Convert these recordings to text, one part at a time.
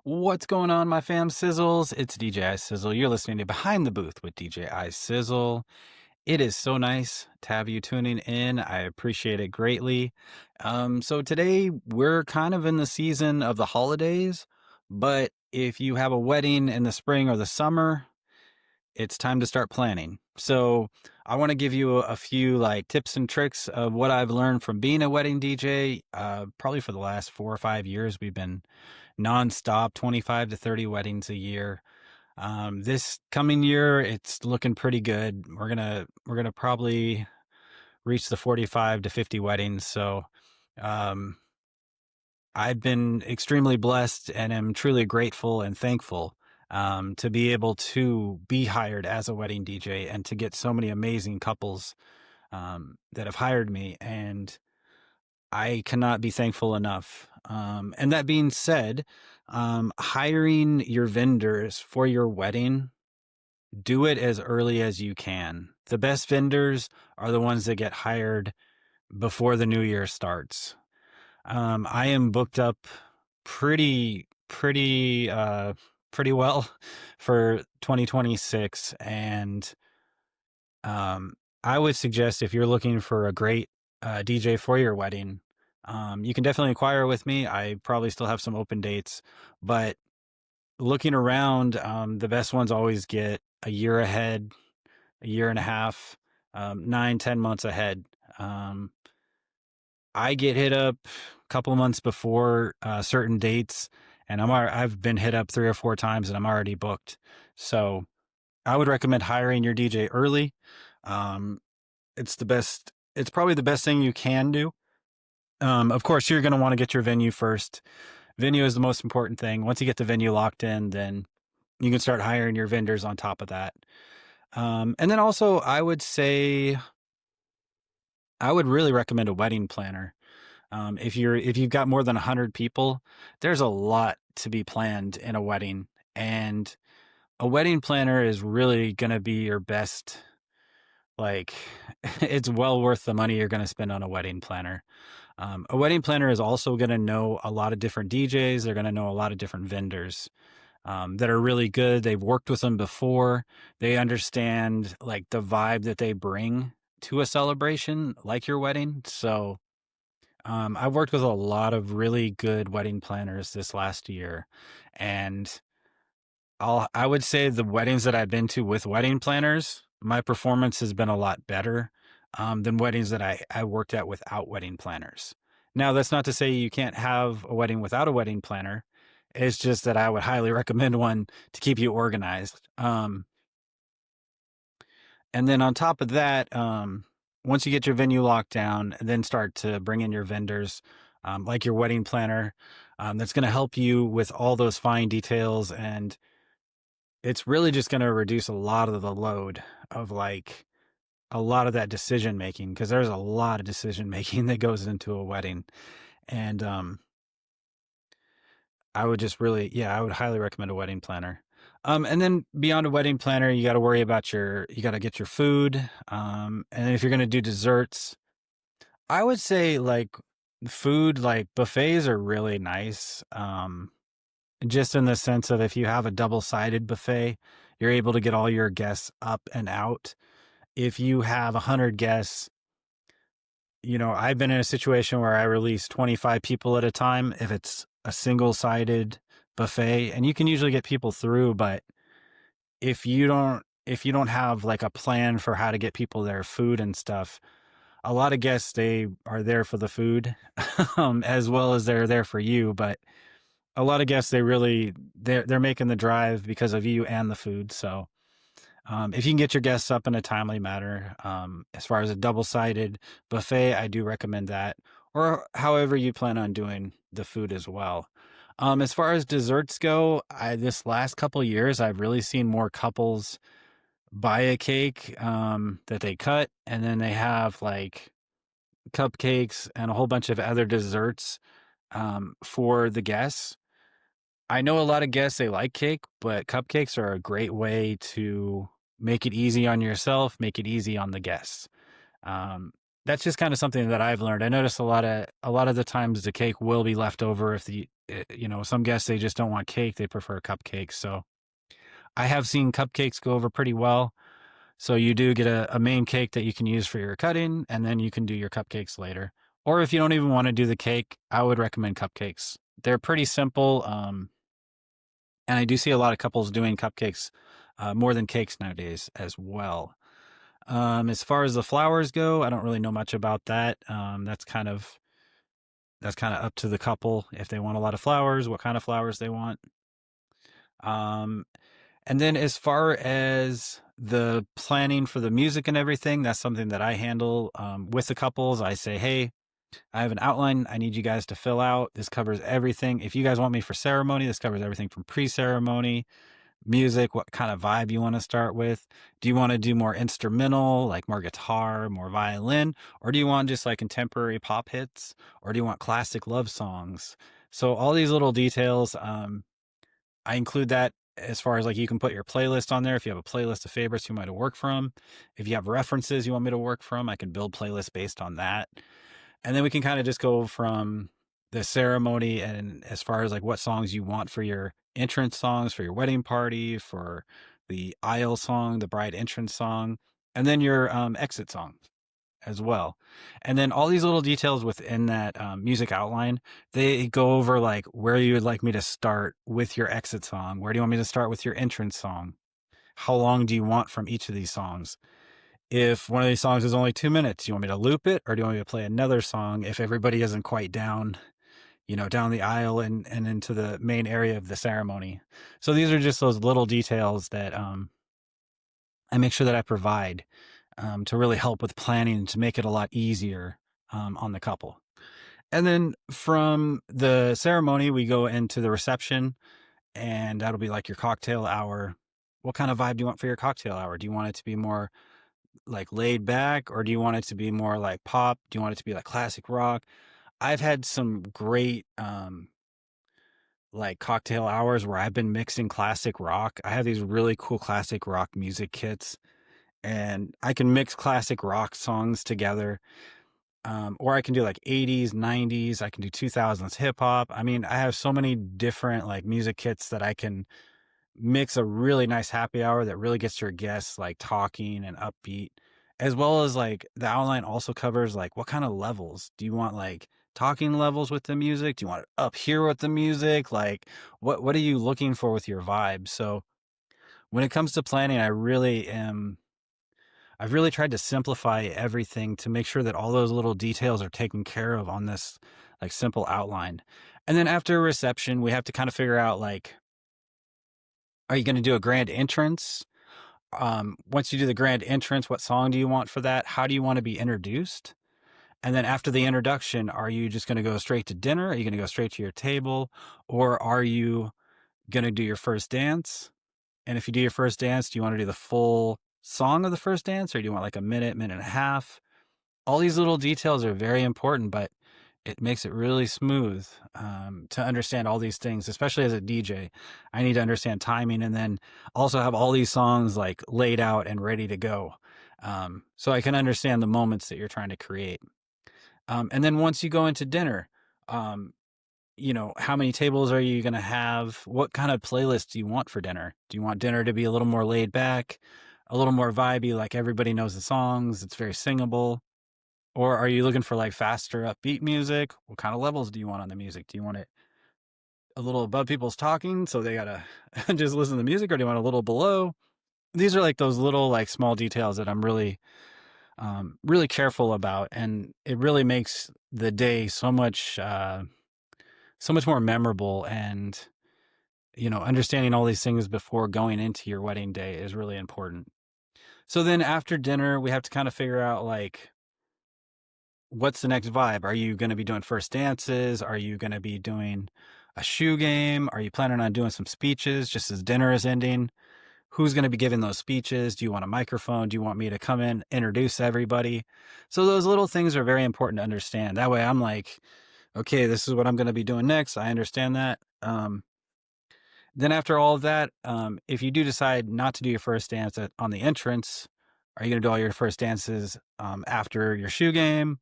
What's going on, my fam sizzles? It's DJ iSizzle. You're listening to Behind the Booth with DJ iSizzle. It is so nice to have you tuning in. I appreciate it greatly. So today we're kind of in the season of the holidays, but if you have a wedding in the spring or the summer, it's time to start planning. So I want to give you a few like tips and tricks of what I've learned from being a wedding DJ. Probably for the last 4 or 5 years, we've been nonstop, 25 to 30 weddings a year. This coming year, it's looking pretty good. We're gonna probably reach the 45 to 50 weddings. So um, I've been extremely blessed and am truly grateful and thankful to be able to be hired as a wedding DJ and to get so many amazing couples that have hired me. And I cannot be thankful enough. And that being said, hiring your vendors for your wedding, do it as early as you can. The best vendors are the ones that get hired before the new year starts. I am booked up pretty well for 2026, and I would suggest if you're looking for a great DJ for your wedding, you can definitely inquire with me. I probably still have some open dates, but looking around, the best ones always get a year ahead, a year and a half, 9, 10 months ahead. I get hit up a couple of months before certain dates, and I've been hit up 3 or 4 times, and I'm already booked. So I would recommend hiring your DJ early. Um, it's the best. It's probably the best thing you can do. Of course, you're going to want to get your venue first. Venue is the most important thing. Once you get the venue locked in, then you can start hiring your vendors on top of that. And then also, I would say I would really recommend a wedding planner. If you've got more than 100 people, there's a lot to be planned in a wedding, and a wedding planner is really going to be your best. Like, it's well worth the money you're going to spend on a wedding planner. A wedding planner is also going to know a lot of different DJs. They're going to know a lot of different vendors that are really good. They've worked with them before. They understand like the vibe that they bring to a celebration like your wedding. So I've worked with a lot of really good wedding planners this last year, and I would say the weddings that I've been to with wedding planners, my performance has been a lot better than weddings that I worked at without wedding planners. Now, that's not to say you can't have a wedding without a wedding planner. It's just that I would highly recommend one to keep you organized. And then on top of that, once you get your venue locked down, then start to bring in your vendors, like your wedding planner, that's going to help you with all those fine details, and it's really just going to reduce a lot of the load of like a lot of that decision making, because there's a lot of decision making that goes into a wedding. And I would just really, yeah, I would highly recommend a wedding planner. And then beyond a wedding planner, you got to worry about you got to get your food. And if you're going to do desserts, I would say like food, like buffets are really nice. Just in the sense of if you have a double-sided buffet, you're able to get all your guests up and out. If you have 100 guests, I've been in a situation where I release 25 people at a time if it's a single-sided buffet, and you can usually get people through, but if you don't have like a plan for how to get people their food and stuff, a lot of guests, they are there for the food, as well as they're there for you, but a lot of guests, they're making the drive because of you and the food. So if you can get your guests up in a timely manner, as far as a double-sided buffet, I do recommend that, or however you plan on doing the food as well. As far as desserts go, this last couple of years, I've really seen more couples buy a cake that they cut, and then they have like cupcakes and a whole bunch of other desserts for the guests. I know a lot of guests, they like cake, but cupcakes are a great way to make it easy on yourself, make it easy on the guests. Um, that's just kind of something that I've learned. I notice a lot of the times the cake will be left over if some guests, they just don't want cake, they prefer cupcakes. So I have seen cupcakes go over pretty well. So you do get a main cake that you can use for your cutting, and then you can do your cupcakes later. Or if you don't even want to do the cake, I would recommend cupcakes. They're pretty simple, and I do see a lot of couples doing cupcakes more than cakes nowadays as well. As far as the flowers go, I don't really know much about that. That's kind of up to the couple if they want a lot of flowers, what kind of flowers they want. Um, and then as far as the planning for the music and everything, that's something that I handle with the couples. I say, hey, I have an outline I need you guys to fill out. This covers everything. If you guys want me for ceremony, this covers everything from pre-ceremony, music, what kind of vibe you want to start with. Do you want to do more instrumental, like more guitar, more violin, or do you want just like contemporary pop hits, or do you want classic love songs? So all these little details, I include that as far as like you can put your playlist on there. If you have a playlist of favorites you might have worked from, if you have references you want me to work from, I can build playlists based on that. And then we can kind of just go from the ceremony and as far as like what songs you want for your entrance songs, for your wedding party, for the aisle song, the bride entrance song, and then your exit song as well. And then all these little details within that music outline, they go over like where you would like me to start with your exit song. Where do you want me to start with your entrance song? How long do you want from each of these songs? If one of these songs is only 2 minutes, do you want me to loop it, or do you want me to play another song if everybody isn't quite down, down the aisle and into the main area of the ceremony? So these are just those little details that I make sure that I provide to really help with planning to make it a lot easier on the couple. And then from the ceremony, we go into the reception, and that'll be like your cocktail hour. What kind of vibe do you want for your cocktail hour? Do you want it to be more like laid back, or do you want it to be more like pop? Do you want it to be like classic rock? I've had some great like cocktail hours where I've been mixing classic rock. I have these really cool classic rock music kits, and I can mix classic rock songs together. Or I can do like 80s, 90s, I can do 2000s hip hop. I mean, I have so many different like music kits that I can mix a really nice happy hour that really gets your guests like talking and upbeat, as well as like the outline also covers like what kind of levels do you want, like talking levels with the music, do you want it up here with the music, like what are you looking for with your vibe? So when it comes to planning, I've really tried to simplify everything to make sure that all those little details are taken care of on this like simple outline. And then after reception, we have to kind of figure out like, are you going to do a grand entrance? Once you do the grand entrance, what song do you want for that? How do you want to be introduced? And then after the introduction, are you just going to go straight to dinner? Are you going to go straight to your table? Or are you going to do your first dance? And if you do your first dance, do you want to do the full song of the first dance, or do you want like a minute, minute and a half? All these little details are very important, but it makes it really smooth to understand all these things, especially as a DJ. I need to understand timing and then also have all these songs like laid out and ready to go, so I can understand the moments that you're trying to create. And then once you go into dinner, um, how many tables are you going to have? What kind of playlist do you want for dinner? Do you want dinner to be a little more laid back, a little more vibey, like everybody knows the songs, it's very singable? Or are you looking for like faster upbeat music? What kind of levels do you want on the music? Do you want it a little above people's talking so they gotta just listen to the music, or do you want a little below? These are like those little like small details that I'm really careful about, and it really makes the day so much more memorable. And understanding all these things before going into your wedding day is really important. So then after dinner, we have to kind of figure out like, what's the next vibe? Are you going to be doing first dances? Are you going to be doing a shoe game? Are you planning on doing some speeches just as dinner is ending? Who's going to be giving those speeches? Do you want a microphone? Do you want me to come in, introduce everybody? So those little things are very important to understand. That way I'm like, okay, this is what I'm going to be doing next. I understand that. Then after all of that, if you do decide not to do your first dance on the entrance, Are you going to do all your first dances after your shoe game?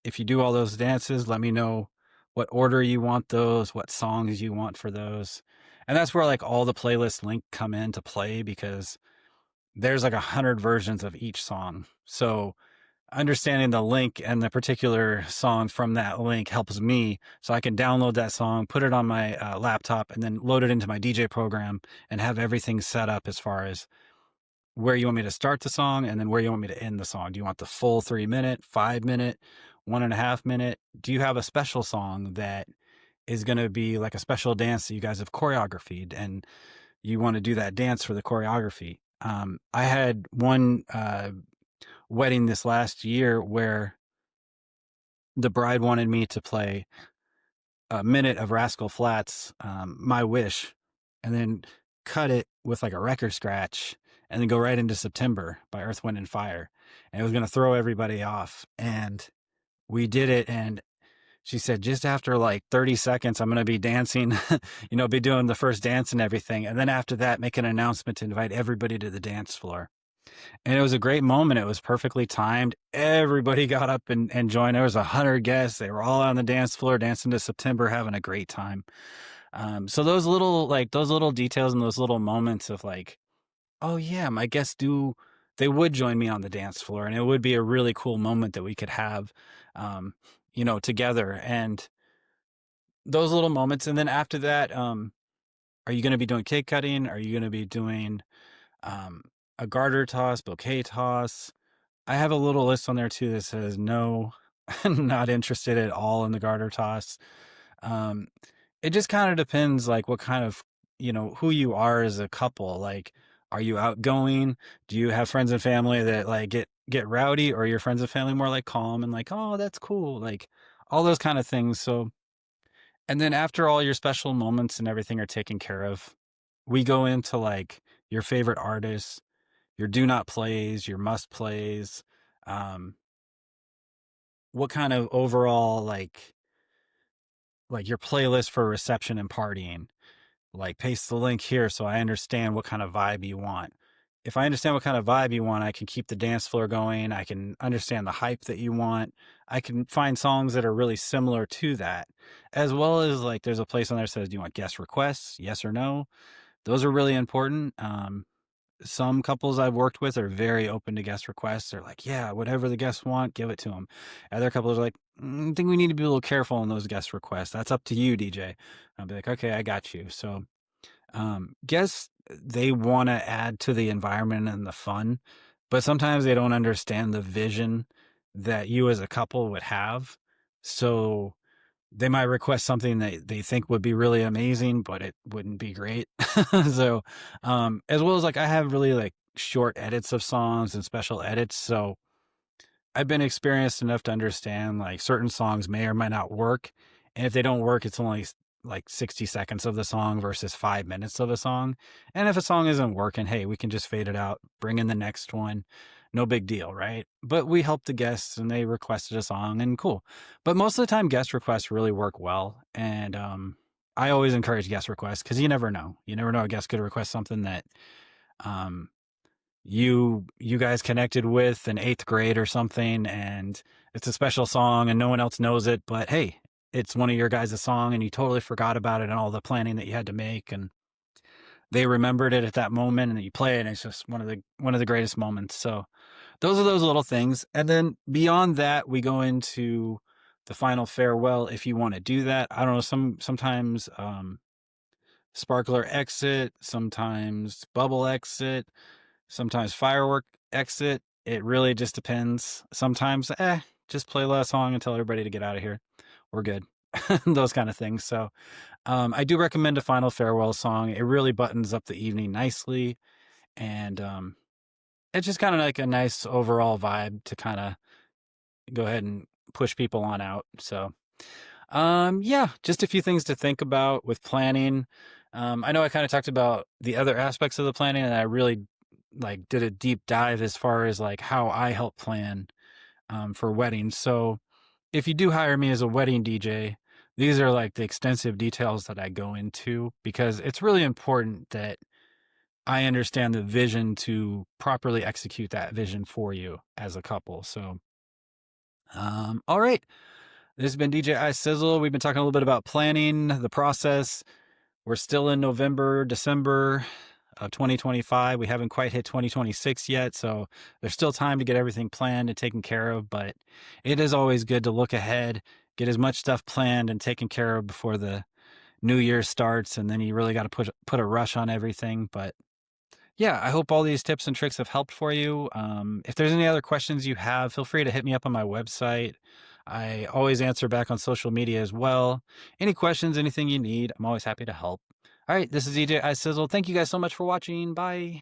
If you do all those dances, let me know what order you want those, what songs you want for those. And that's where like all the playlist link come into play because there's like 100 versions of each song. So understanding the link and the particular song from that link helps me so I can download that song, put it on my laptop, and then load it into my DJ program and have everything set up as far as where you want me to start the song and then where you want me to end the song. Do you want the full 3 minute, 5 minute, 1.5 minute? Do you have a special song that is going to be like a special dance that you guys have choreographed and you want to do that dance for the choreography? I had one wedding this last year where the bride wanted me to play a minute of Rascal Flatts, My Wish, and then cut it with like a record scratch and then go right into September by Earth, Wind, and Fire. And it was going to throw everybody off. And we did it. And she said, just after like 30 seconds, I'm going to be dancing, be doing the first dance and everything. And then after that, make an announcement to invite everybody to the dance floor. And it was a great moment. It was perfectly timed. Everybody got up and joined. There was 100 guests. They were all on the dance floor dancing to September, having a great time. So those little details and those little moments of like, oh yeah, my guests they would join me on the dance floor, and it would be a really cool moment that we could have, together. And those little moments. And then after that, are you going to be doing cake cutting? Are you going to be doing um, a garter toss, bouquet toss? I have a little list on there too that says no, not interested at all in the garter toss. Um, it just kind of depends, like what kind of, who you are as a couple. Like, are you outgoing? Do you have friends and family that like get rowdy, or are your friends and family more like calm and like, oh, that's cool, like all those kind of things. So, and then after all your special moments and everything are taken care of, we go into like your favorite artists, your do not plays, your must plays. Um, what kind of overall like your playlist for reception and partying? Like paste the link here so I understand what kind of vibe you want. If I understand what kind of vibe you want, I can keep the dance floor going. I can understand the hype that you want. I can find songs that are really similar to that. As well as like there's a place on there that says, do you want guest requests? Yes or no? Those are really important. Some couples I've worked with are very open to guest requests. They're like, yeah, whatever the guests want, give it to them. Other couples are like, I think we need to be a little careful on those guest requests. That's up to you, DJ. I'll be like, okay, I got you. So, guests, they want to add to the environment and the fun, but sometimes they don't understand the vision that you as a couple would have. So, they might request something that they think would be really amazing, but it wouldn't be great. So, as well as like I have really like short edits of songs and special edits. So I've been experienced enough to understand like certain songs may or might not work. And if they don't work, it's only like 60 seconds of the song versus 5 minutes of a song. And if a song isn't working, hey, we can just fade it out, bring in the next one. No big deal, right? But we helped the guests and they requested a song and cool. But most of the time, guest requests really work well. And I always encourage guest requests because you never know. You never know a guest could request something that um, you guys connected with in 8th grade or something, and it's a special song and no one else knows it, but hey, it's one of your guys' song and you totally forgot about it and all the planning that you had to make, and they remembered it at that moment and you play it and it's just one of the greatest moments. So those are those little things. And then beyond that, we go into the final farewell if you want to do that. I don't know, sometimes sparkler exit, sometimes bubble exit, sometimes firework exit. It really just depends. Sometimes, just play a last song and tell everybody to get out of here. We're good. Those kind of things. So, I do recommend a final farewell song. It really buttons up the evening nicely. And, it's just kind of like a nice overall vibe to kind of go ahead and push people on out. So, yeah, just a few things to think about with planning. I know I kind of talked about the other aspects of the planning and I really like did a deep dive as far as like how I help plan for weddings. So if you do hire me as a wedding DJ, these are like the extensive details that I go into because it's really important that I understand the vision to properly execute that vision for you as a couple. So, all right. This has been DJ iSizzle. We've been talking a little bit about planning, the process. We're still in November, December of 2025. We haven't quite hit 2026 yet, so there's still time to get everything planned and taken care of, but it is always good to look ahead, get as much stuff planned and taken care of before the new year starts, and then you really got to put a rush on everything. But yeah, I hope all these tips and tricks have helped for you. If there's any other questions you have, feel free to hit me up on my website. I always answer back on social media as well. Any questions, anything you need, I'm always happy to help. All right, this is EJ iSizzle. Thank you guys so much for watching. Bye.